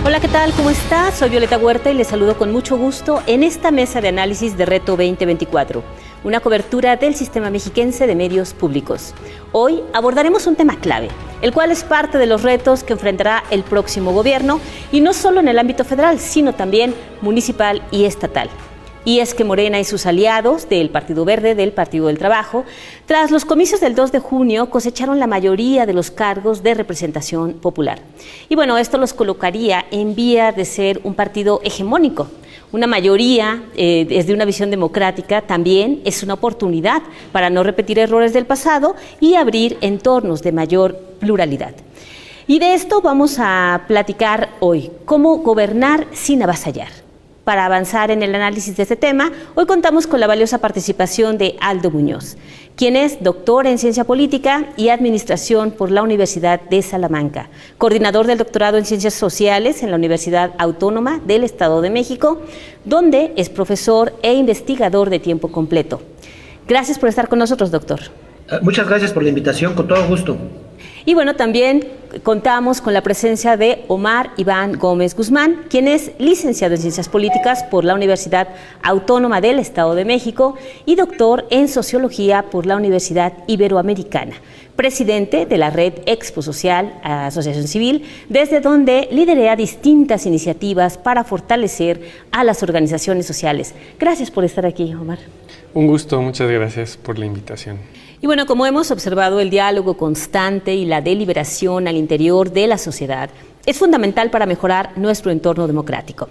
Hola, ¿qué tal? ¿Cómo está? Soy Violeta Huerta y les saludo con mucho gusto en esta mesa de análisis de Reto 2024, una cobertura del Sistema Mexiquense de Medios Públicos. Hoy abordaremos un tema clave, el cual es parte de los retos que enfrentará el próximo gobierno, y no solo en el ámbito federal, sino también municipal y estatal. Y es que Morena y sus aliados del Partido Verde, del Partido del Trabajo, tras los comicios del 2 de junio, cosecharon la mayoría de los cargos de representación popular. Y bueno, esto los colocaría en vía de ser un partido hegemónico. Una mayoría, desde una visión democrática, también es una oportunidad para no repetir errores del pasado y abrir entornos de mayor pluralidad. Y de esto vamos a platicar hoy, cómo gobernar sin avasallar. Para avanzar en el análisis de este tema, hoy contamos con la valiosa participación de Aldo Muñoz, quien es doctor en Ciencia Política y Administración por la Universidad de Salamanca, coordinador del doctorado en Ciencias Sociales en la Universidad Autónoma del Estado de México, donde es profesor e investigador de tiempo completo. Gracias por estar con nosotros, doctor. Muchas gracias por la invitación, con todo gusto. Y bueno, también contamos con la presencia de Omar Iván Gómez Guzmán, quien es licenciado en Ciencias Políticas por la Universidad Autónoma del Estado de México y doctor en Sociología por la Universidad Iberoamericana, presidente de la Red Expo Social, Asociación Civil, desde donde liderea distintas iniciativas para fortalecer a las organizaciones sociales. Gracias por estar aquí, Omar. Un gusto, muchas gracias por la invitación. Y bueno, como hemos observado, el diálogo constante y la deliberación al interior de la sociedad es fundamental para mejorar nuestro entorno democrático.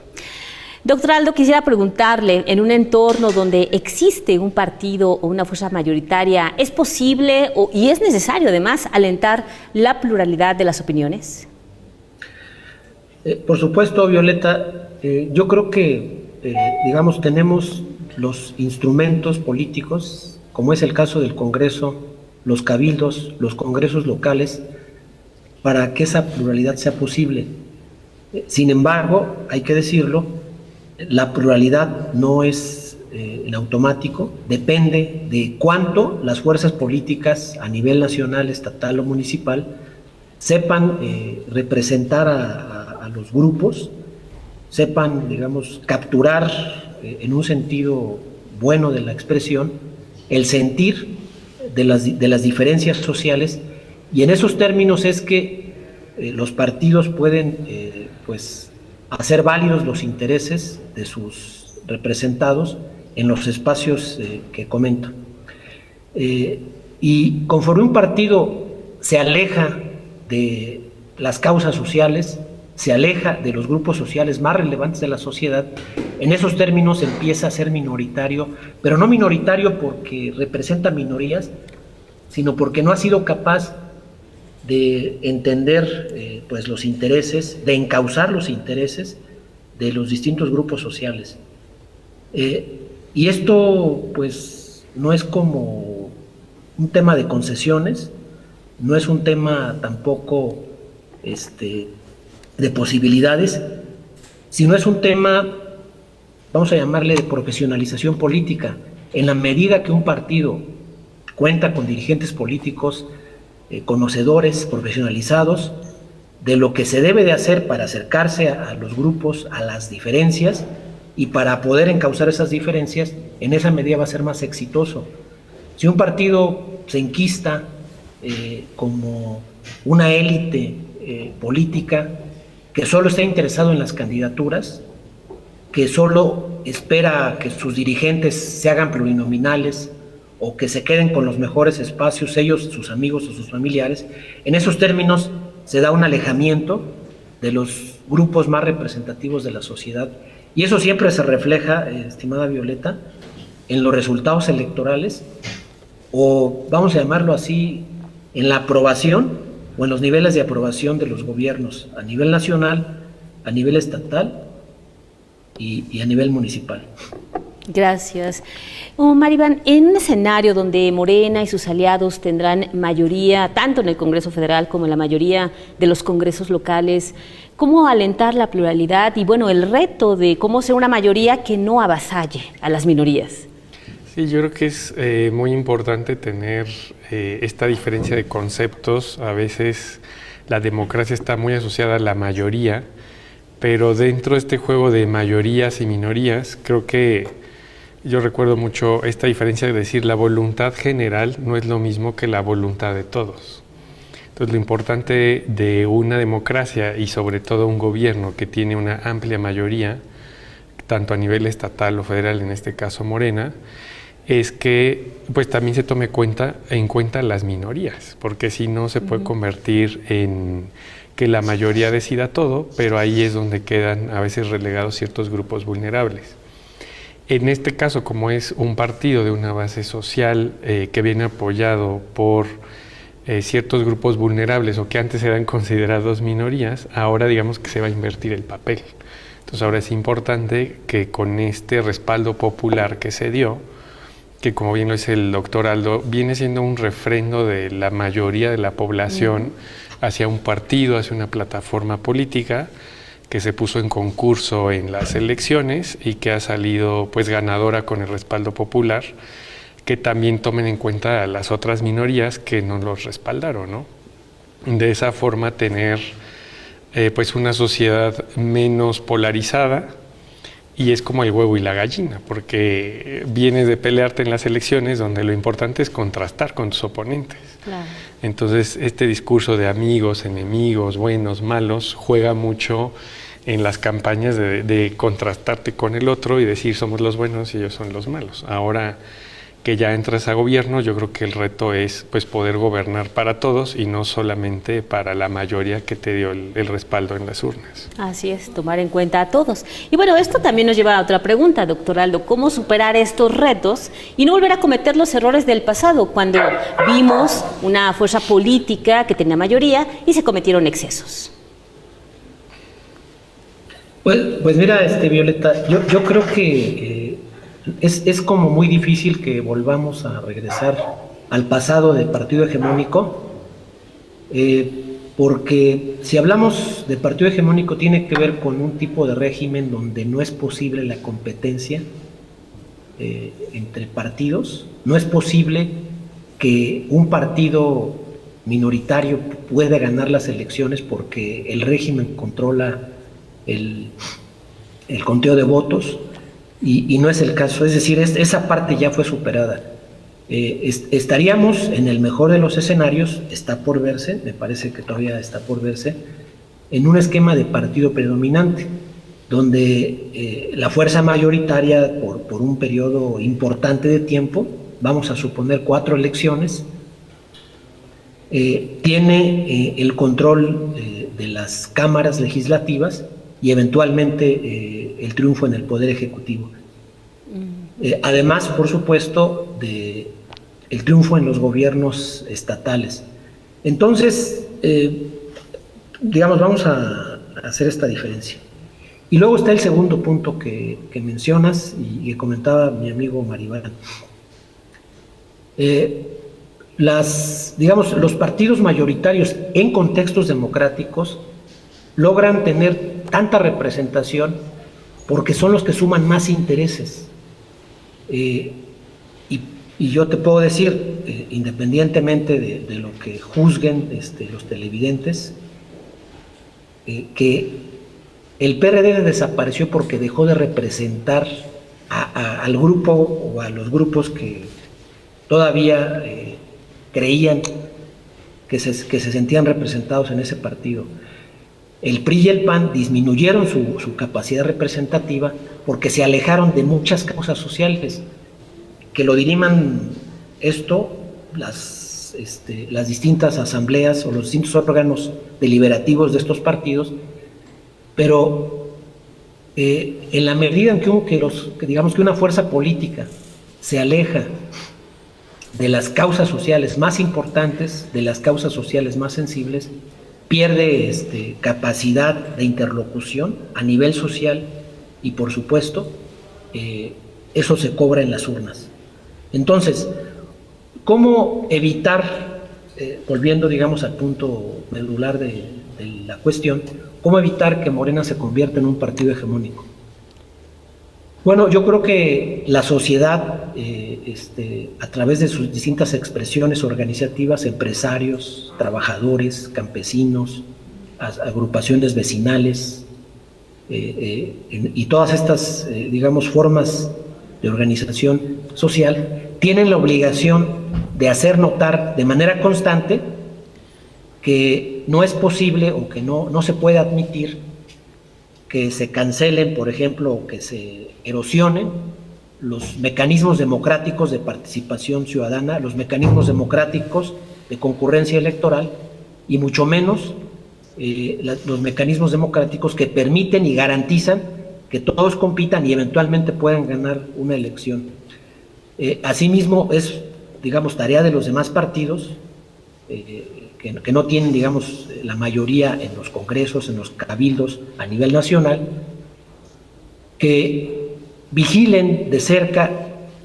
Doctor Aldo, quisiera preguntarle, en un entorno donde existe un partido o una fuerza mayoritaria, ¿es posible y es necesario además alentar la pluralidad de las opiniones? Por supuesto, Violeta, yo creo que, tenemos los instrumentos políticos, como es el caso del Congreso, los cabildos, los congresos locales, para que esa pluralidad sea posible. Sin embargo, hay que decirlo, la pluralidad no es en automático, depende de cuánto las fuerzas políticas a nivel nacional, estatal o municipal sepan representar a los grupos, sepan, capturar en un sentido bueno de la expresión el sentir de las diferencias sociales, y en esos términos es que los partidos pueden hacer válidos los intereses de sus representados en los espacios que comento. Y conforme un partido se aleja de las causas sociales, se aleja de los grupos sociales más relevantes de la sociedad, en esos términos empieza a ser minoritario, pero no minoritario porque representa minorías, sino porque no ha sido capaz de entender los intereses, de encauzar los intereses de los distintos grupos sociales. Y esto no es como un tema de concesiones, no es un tema tampoco de posibilidades, sino es un tema, vamos a llamarle, de profesionalización política. En la medida que un partido cuenta con dirigentes políticos conocedores, profesionalizados de lo que se debe de hacer para acercarse a los grupos, a las diferencias, y para poder encauzar esas diferencias, en esa medida va a ser más exitoso. Si un partido se enquista como una élite política que solo está interesado en las candidaturas, que solo espera que sus dirigentes se hagan plurinominales o que se queden con los mejores espacios, ellos, sus amigos o sus familiares, en esos términos se da un alejamiento de los grupos más representativos de la sociedad, y eso siempre se refleja, estimada Violeta, en los resultados electorales, o vamos a llamarlo así, en la aprobación o en los niveles de aprobación de los gobiernos a nivel nacional, a nivel estatal y a nivel municipal. Gracias. Omar Iván, en un escenario donde Morena y sus aliados tendrán mayoría, tanto en el Congreso Federal como en la mayoría de los congresos locales, ¿cómo alentar la pluralidad y, el reto de cómo ser una mayoría que no avasalle a las minorías? Sí, yo creo que es muy importante tener esta diferencia de conceptos. A veces la democracia está muy asociada a la mayoría, pero dentro de este juego de mayorías y minorías, creo que yo recuerdo mucho esta diferencia de decir la voluntad general no es lo mismo que la voluntad de todos. Entonces, lo importante de una democracia y sobre todo un gobierno que tiene una amplia mayoría, tanto a nivel estatal o federal, en este caso Morena, es que pues también se tome en cuenta las minorías, porque si no se puede convertir en que la mayoría decida todo, pero ahí es donde quedan a veces relegados ciertos grupos vulnerables. En este caso, como es un partido de una base social que viene apoyado por ciertos grupos vulnerables o que antes eran considerados minorías, ahora digamos que se va a invertir el papel. Entonces ahora es importante que con este respaldo popular que se dio, que como bien lo dice el doctor Aldo, viene siendo un refrendo de la mayoría de la población hacia un partido, hacia una plataforma política que se puso en concurso en las elecciones y que ha salido pues ganadora con el respaldo popular, que también tomen en cuenta a las otras minorías que no los respaldaron, ¿no? De esa forma tener pues una sociedad menos polarizada, y es como el huevo y la gallina, porque vienes de pelearte en las elecciones donde lo importante es contrastar con tus oponentes. Claro. Entonces este discurso de amigos, enemigos, buenos, malos, juega mucho en las campañas de contrastarte con el otro y decir somos los buenos y ellos son los malos. Ahora que ya entras a gobierno, yo creo que el reto es pues poder gobernar para todos y no solamente para la mayoría que te dio el respaldo en las urnas. Así es, tomar en cuenta a todos. Y bueno, esto también nos lleva a otra pregunta, doctor Aldo, ¿cómo superar estos retos y no volver a cometer los errores del pasado, cuando vimos una fuerza política que tenía mayoría y se cometieron excesos? Pues mira, Violeta, yo creo que es como muy difícil que volvamos a regresar al pasado del partido hegemónico, porque si hablamos de partido hegemónico tiene que ver con un tipo de régimen donde no es posible la competencia entre partidos, no es posible que un partido minoritario pueda ganar las elecciones porque el régimen controla el conteo de votos. Y no es el caso, es decir, esa parte ya fue superada. Estaríamos en el mejor de los escenarios, está por verse, me parece que todavía está por verse, en un esquema de partido predominante, donde la fuerza mayoritaria por un periodo importante de tiempo, vamos a suponer 4 elecciones, tiene el control de las cámaras legislativas y eventualmente el triunfo en el Poder Ejecutivo. Además, por supuesto, de el triunfo en los gobiernos estatales. Entonces, digamos, vamos a hacer esta diferencia. Y luego está el segundo punto que mencionas y que comentaba mi amigo Maribán. Los partidos mayoritarios en contextos democráticos logran tener tanta representación porque son los que suman más intereses. Y yo te puedo decir, independientemente de lo que juzguen los televidentes, que el PRD desapareció porque dejó de representar al grupo o a los grupos que todavía creían que se sentían representados en ese partido. El PRI y el PAN disminuyeron su capacidad representativa porque se alejaron de muchas causas sociales. Que lo diriman esto las distintas asambleas o los distintos órganos deliberativos de estos partidos, pero en la medida en que una fuerza política se aleja de las causas sociales más importantes, de las causas sociales más sensibles, pierde capacidad de interlocución a nivel social y, por supuesto, eso se cobra en las urnas. Entonces, ¿cómo evitar, volviendo, digamos, al punto medular de la cuestión, cómo evitar que Morena se convierta en un partido hegemónico? Bueno, yo creo que la sociedad, a través de sus distintas expresiones organizativas, empresarios, trabajadores, campesinos, agrupaciones vecinales, y todas estas, digamos, formas de organización social, tienen la obligación de hacer notar de manera constante que no es posible o que no se puede admitir que se cancelen, por ejemplo, o que se erosionen los mecanismos democráticos de participación ciudadana, los mecanismos democráticos de concurrencia electoral, y mucho menos los mecanismos democráticos que permiten y garantizan que todos compitan y eventualmente puedan ganar una elección. Asimismo, es, digamos, tarea de los demás partidos que no tienen, digamos, la mayoría en los congresos, en los cabildos a nivel nacional, que vigilen de cerca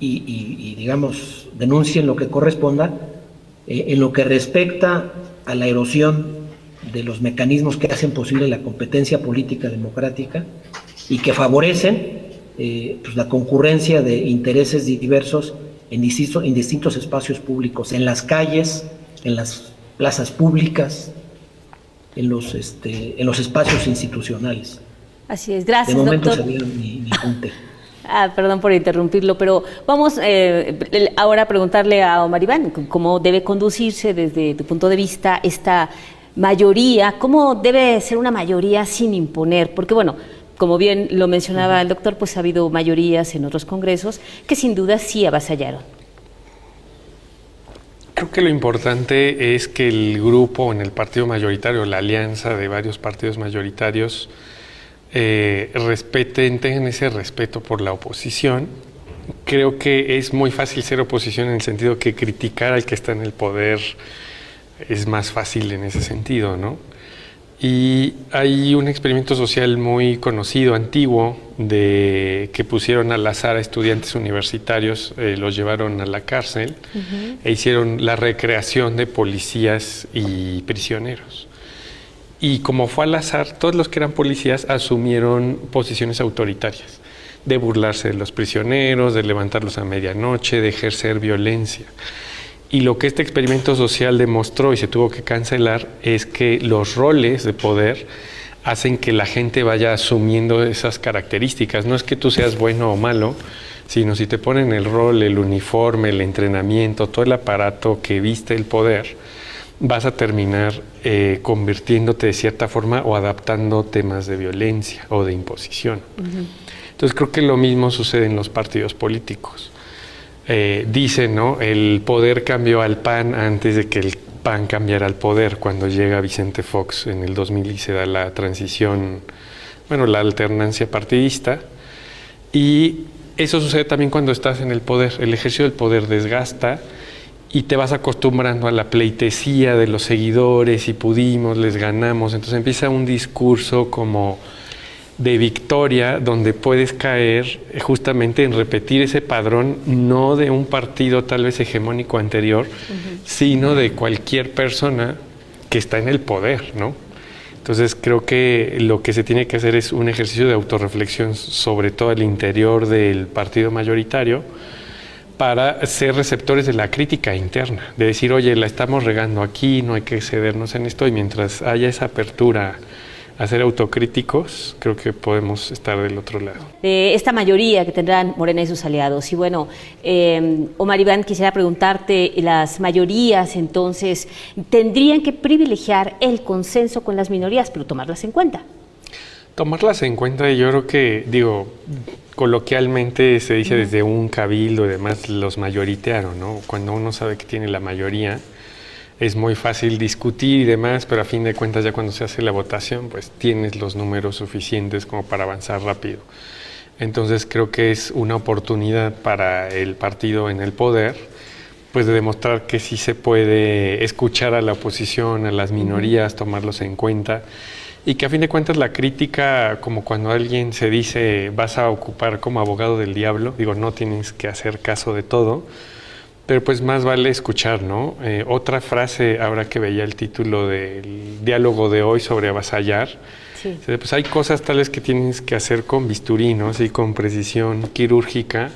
y digamos, denuncien lo que corresponda en lo que respecta a la erosión de los mecanismos que hacen posible la competencia política democrática y que favorecen pues la concurrencia de intereses diversos en distintos espacios públicos, en las calles, en las plazas públicas, en los espacios institucionales. Así es, gracias, de momento doctor. sería mi apunte. Perdón por interrumpirlo, pero vamos ahora a preguntarle a Omar Iván cómo debe conducirse desde tu punto de vista esta mayoría, cómo debe ser una mayoría sin imponer, porque bueno, como bien lo mencionaba el doctor, pues ha habido mayorías en otros congresos que sin duda sí avasallaron. Creo que lo importante es que el grupo en el partido mayoritario, la alianza de varios partidos mayoritarios, tengan ese respeto por la oposición. Creo que es muy fácil ser oposición en el sentido que criticar al que está en el poder es más fácil en ese sentido, ¿no? Y hay un experimento social muy conocido, antiguo, que pusieron al azar a estudiantes universitarios, los llevaron a la cárcel e hicieron la recreación de policías y prisioneros. Y como fue al azar, todos los que eran policías asumieron posiciones autoritarias, de burlarse de los prisioneros, de levantarlos a medianoche, de ejercer violencia. Y lo que este experimento social demostró y se tuvo que cancelar es que los roles de poder hacen que la gente vaya asumiendo esas características. No es que tú seas bueno o malo, sino si te ponen el rol, el uniforme, el entrenamiento, todo el aparato que viste el poder, vas a terminar convirtiéndote de cierta forma o adaptando temas de violencia o de imposición. Entonces creo que lo mismo sucede en los partidos políticos. Dicen, ¿no? El poder cambió al PAN antes de que el PAN cambiara al poder, cuando llega Vicente Fox en el 2000 y se da la transición, bueno, la alternancia partidista. Y eso sucede también cuando estás en el poder. El ejercicio del poder desgasta y te vas acostumbrando a la pleitesía de los seguidores y pudimos, les ganamos. Entonces empieza un discurso como de victoria, donde puedes caer justamente en repetir ese padrón, no de un partido tal vez hegemónico anterior, sino de cualquier persona que está en el poder, ¿no? Entonces creo que lo que se tiene que hacer es un ejercicio de autorreflexión, sobre todo al interior del partido mayoritario, para ser receptores de la crítica interna, de decir, oye, la estamos regando aquí, no hay que cedernos en esto, y mientras haya esa apertura a ser autocríticos, creo que podemos estar del otro lado. Esta mayoría que tendrán Morena y sus aliados. Y bueno, Omar Iván, quisiera preguntarte, las mayorías entonces tendrían que privilegiar el consenso con las minorías, pero tomarlas en cuenta. Tomarlas en cuenta, yo creo que, coloquialmente se dice desde un cabildo y demás, los mayoritearon, ¿no? Cuando uno sabe que tiene la mayoría, es muy fácil discutir y demás, pero a fin de cuentas ya cuando se hace la votación, pues tienes los números suficientes como para avanzar rápido. Entonces creo que es una oportunidad para el partido en el poder, pues de demostrar que sí se puede escuchar a la oposición, a las minorías, tomarlos en cuenta, y que a fin de cuentas la crítica, como cuando alguien se dice vas a ocupar como abogado del diablo, no tienes que hacer caso de todo, pero pues más vale escuchar, ¿no? Otra frase, ahora que veía el título del diálogo de hoy sobre avasallar, sí. Pues hay cosas tales que tienes que hacer con bisturí, ¿no? Así, con precisión quirúrgica,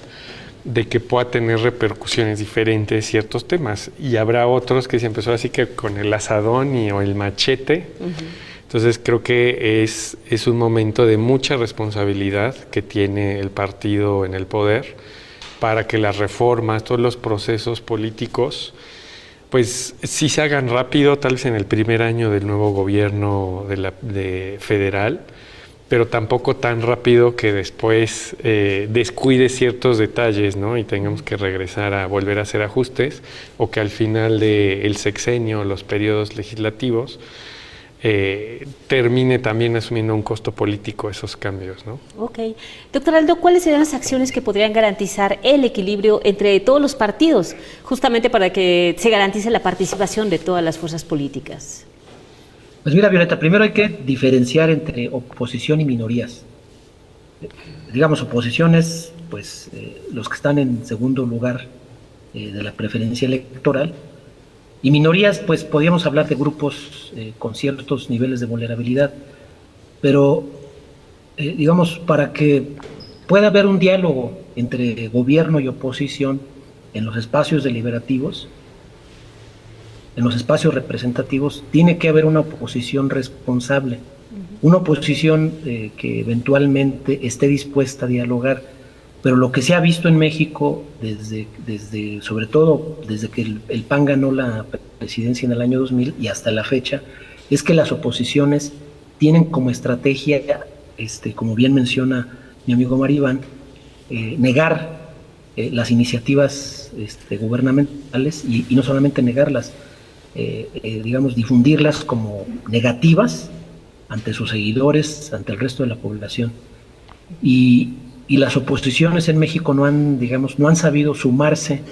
de que pueda tener repercusiones diferentes ciertos temas. Y habrá otros que se empezó así que con el asadón o el machete, Entonces creo que es un momento de mucha responsabilidad que tiene el partido en el poder para que las reformas, todos los procesos políticos, pues sí se hagan rápido, tal vez en el primer año del nuevo gobierno de federal, pero tampoco tan rápido que después descuide ciertos detalles, ¿no? Y tengamos que regresar a volver a hacer ajustes, o que al final del sexenio, los periodos legislativos, termine también asumiendo un costo político esos cambios, ¿no? Ok. Doctor Aldo, ¿cuáles serían las acciones que podrían garantizar el equilibrio entre todos los partidos, justamente para que se garantice la participación de todas las fuerzas políticas? Pues mira, Violeta, primero hay que diferenciar entre oposición y minorías. Digamos, oposiciones, pues los que están en segundo lugar de la preferencia electoral, y minorías, pues podríamos hablar de grupos con ciertos niveles de vulnerabilidad, pero digamos, para que pueda haber un diálogo entre gobierno y oposición en los espacios deliberativos, en los espacios representativos, tiene que haber una oposición responsable, una oposición que eventualmente esté dispuesta a dialogar. Pero lo que se ha visto en México, sobre todo desde que el PAN ganó la presidencia en el año 2000 y hasta la fecha, es que las oposiciones tienen como estrategia, como bien menciona mi amigo Maribán, negar las iniciativas gubernamentales y no solamente negarlas, digamos, difundirlas como negativas ante sus seguidores, ante el resto de la población. Y las oposiciones en México no han sabido sumarse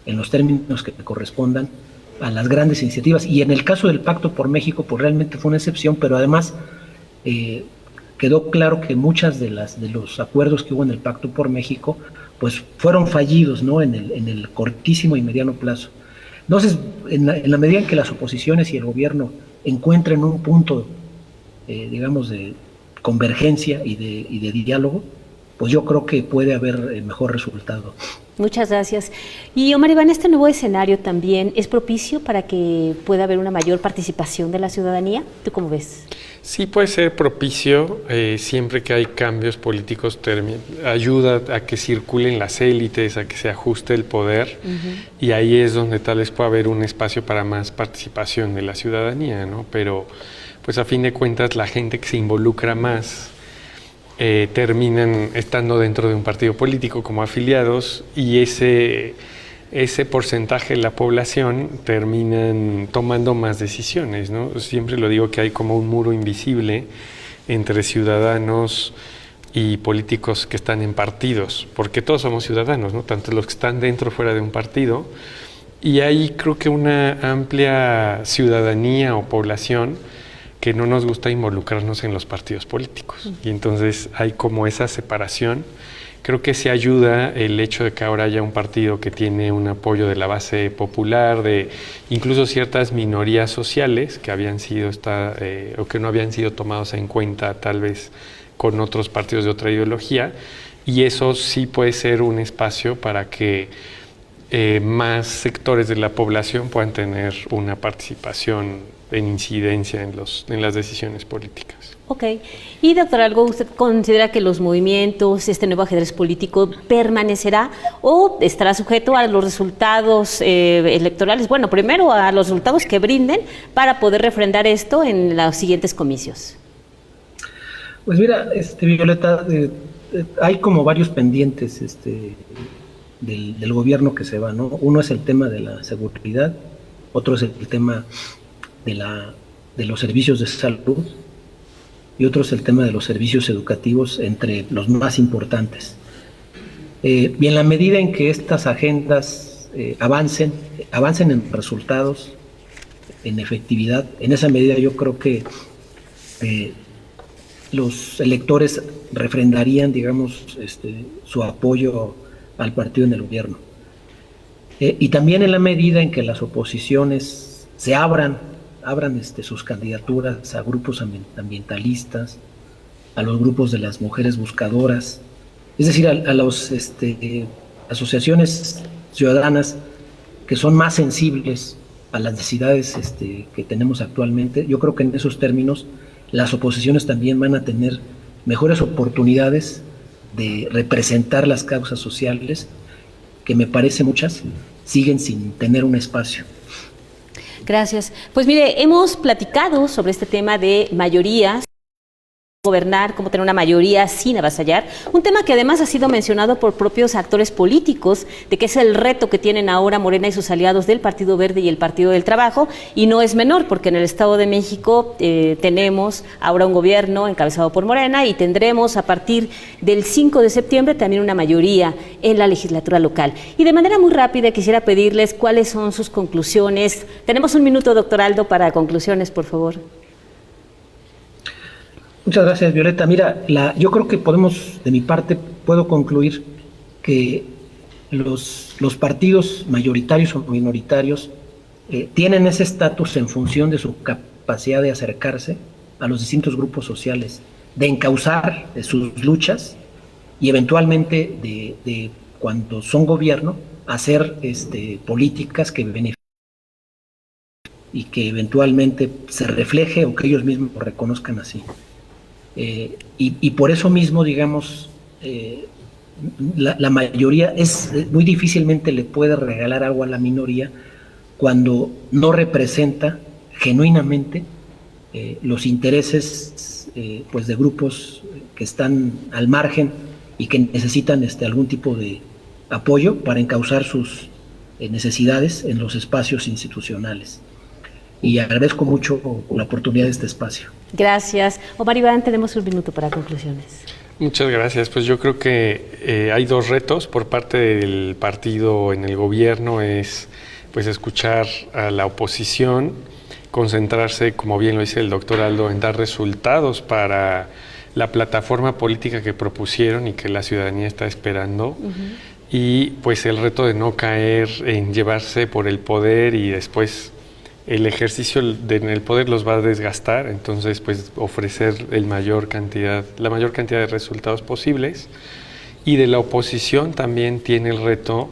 en los términos que correspondan a las grandes iniciativas. Y en el caso del Pacto por México, pues realmente fue una excepción, pero además quedó claro que muchas de los acuerdos que hubo en el Pacto por México, pues fueron fallidos, ¿no? en el cortísimo y mediano plazo. Entonces, en la medida en que las oposiciones y el gobierno encuentren un punto, digamos, de convergencia y de diálogo, pues yo creo que puede haber mejor resultado. Muchas gracias. Y Omar Iván, ¿este nuevo escenario también es propicio para que pueda haber una mayor participación de la ciudadanía? ¿Tú cómo ves? Sí, puede ser propicio, siempre que hay cambios políticos, ayuda a que circulen las élites, a que se ajuste el poder, y ahí es donde tal vez pueda haber un espacio para más participación de la ciudadanía, ¿no? Pero pues a fin de cuentas la gente que se involucra más terminan estando dentro de un partido político como afiliados, y ese porcentaje de la población terminan tomando más decisiones, ¿no? Siempre lo digo que hay como un muro invisible entre ciudadanos y políticos que están en partidos, porque todos somos ciudadanos, ¿no? Tanto los que están dentro o fuera de un partido, y hay creo que una amplia ciudadanía o población que no nos gusta involucrarnos en los partidos políticos. Y entonces hay como esa separación. Creo que se ayuda el hecho de que ahora haya un partido que tiene un apoyo de la base popular, de incluso ciertas minorías sociales que habían sido o que no habían sido tomados en cuenta tal vez con otros partidos de otra ideología, y eso sí puede ser un espacio para que más sectores de la población puedan tener una participación en incidencia en las decisiones políticas. Ok. Y doctor Aldo, ¿usted considera que los movimientos, este nuevo ajedrez político, permanecerá o estará sujeto a los resultados electorales? Bueno, primero a los resultados que brinden para poder refrendar esto en los siguientes comicios. Pues mira, Violeta, hay como varios pendientes del gobierno que se va, ¿no? Uno es el tema de la seguridad, otro es el tema de los servicios de salud, y otro es el tema de los servicios educativos, entre los más importantes. Y en la medida en que estas agendas avancen en resultados, en efectividad, en esa medida yo creo que los electores refrendarían, digamos, su apoyo al partido en el gobierno. Y también en la medida en que las oposiciones se abran sus candidaturas a grupos ambientalistas, a los grupos de las mujeres buscadoras, es decir, a las asociaciones ciudadanas que son más sensibles a las necesidades que tenemos actualmente. Yo creo que en esos términos las oposiciones también van a tener mejores oportunidades de representar las causas sociales, que me parece muchas siguen sin tener un espacio. Gracias. Pues mire, hemos platicado sobre este tema de mayorías, gobernar, cómo tener una mayoría sin avasallar, un tema que además ha sido mencionado por propios actores políticos, de que es el reto que tienen ahora Morena y sus aliados del Partido Verde y el Partido del Trabajo, y no es menor, porque en el Estado de México tenemos ahora un gobierno encabezado por Morena y tendremos a partir del 5 de septiembre también una mayoría en la legislatura local. Y de manera muy rápida quisiera pedirles cuáles son sus conclusiones. Tenemos un minuto, doctor Aldo, para conclusiones, por favor. Muchas gracias, Violeta. Mira, yo creo que de mi parte, puedo concluir que los partidos mayoritarios o minoritarios tienen ese estatus en función de su capacidad de acercarse a los distintos grupos sociales, de encauzar sus luchas y eventualmente de cuando son gobierno, hacer políticas que beneficien y que eventualmente se refleje o que ellos mismos lo reconozcan así. Y por eso mismo, digamos, la mayoría muy difícilmente le puede regalar algo a la minoría cuando no representa genuinamente los intereses pues de grupos que están al margen y que necesitan algún tipo de apoyo para encauzar sus necesidades en los espacios institucionales. Y agradezco mucho la oportunidad de este espacio. Gracias. Omar Iván, tenemos un minuto para conclusiones. Muchas gracias. Pues yo creo que hay dos retos por parte del partido en el gobierno, es pues escuchar a la oposición, concentrarse, como bien lo dice el doctor Aldo, en dar resultados para la plataforma política que propusieron y que la ciudadanía está esperando. Y pues el reto de no caer en llevarse por el poder y después el ejercicio en el poder los va a desgastar, entonces pues ofrecer la mayor cantidad de resultados posibles. Y de la oposición también tiene el reto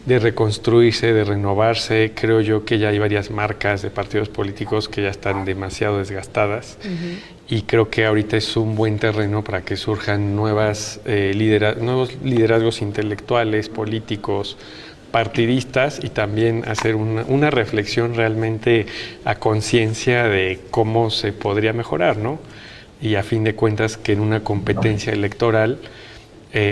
de reconstruirse, de renovarse. Creo yo que ya hay varias marcas de partidos políticos que ya están demasiado desgastadas y creo que ahorita es un buen terreno para que surjan nuevos liderazgos intelectuales, políticos, partidistas, y también hacer una reflexión realmente a conciencia de cómo se podría mejorar, ¿no? Y a fin de cuentas que en una competencia electoral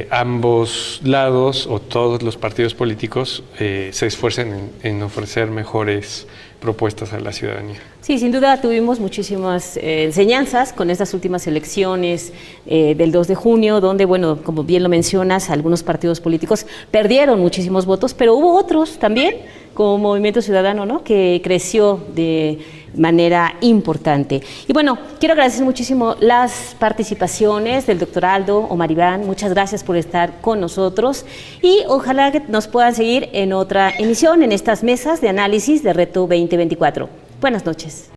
ambos lados o todos los partidos políticos se esfuercen en ofrecer mejores propuestas a la ciudadanía. Sí, sin duda tuvimos muchísimas enseñanzas con estas últimas elecciones del 2 de junio, donde, bueno, como bien lo mencionas, algunos partidos políticos perdieron muchísimos votos, pero hubo otros también, como Movimiento Ciudadano, ¿no?, que creció de manera importante. Y bueno, quiero agradecer muchísimo las participaciones del doctor Aldo, Omar Iván, muchas gracias por estar con nosotros y ojalá que nos puedan seguir en otra emisión en estas mesas de análisis de Reto 2024. Buenas noches.